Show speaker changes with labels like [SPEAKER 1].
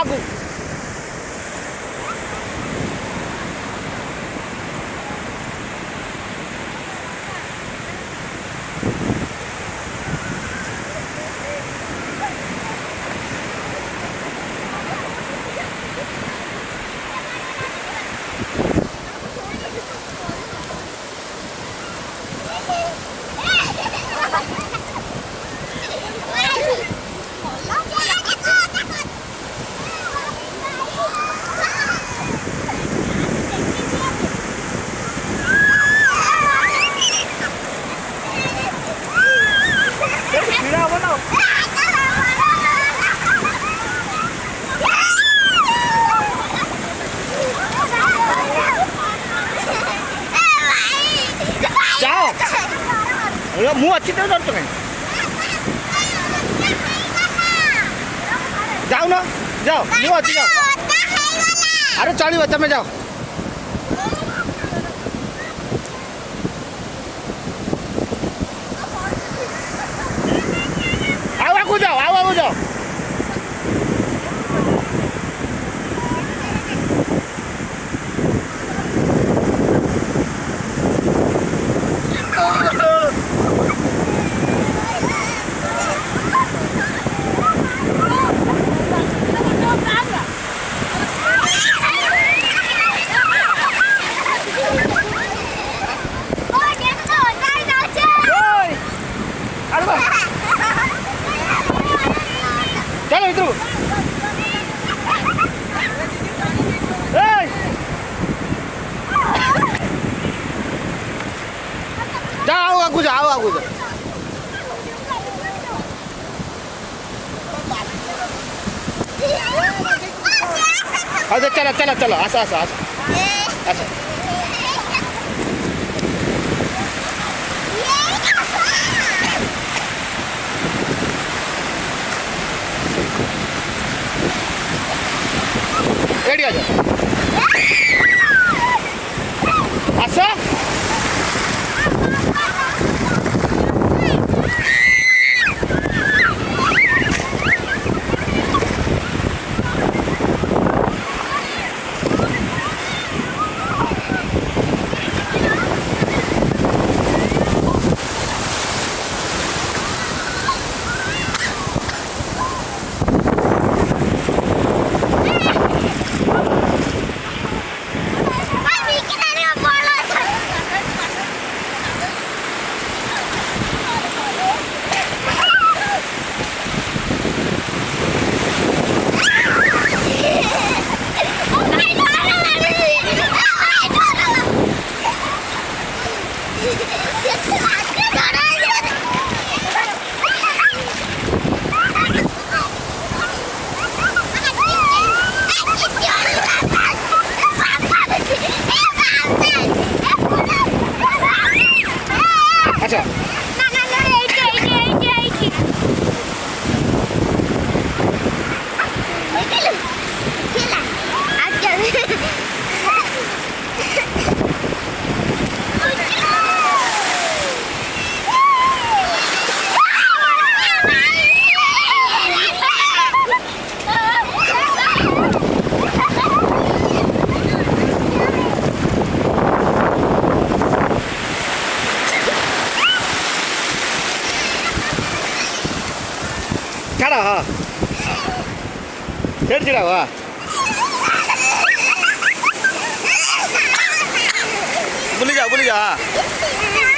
[SPEAKER 1] आगू मुँह अच्छी तरह डरते कहीं जाओ ना जाओ मुँह अच्छी जाओ अरे चलो तुम जाओ आओ आगू जाओ आओ आगू जाओ चलो इधर जाओ आगू जाओ आगू जाओ अच्छा चलो चलो चलो आसा आसा आसा आसा रेडी आ जाओ आसा अच्छा खड़ा हाँ चिड़ा हुआ बोली जाओ हाँ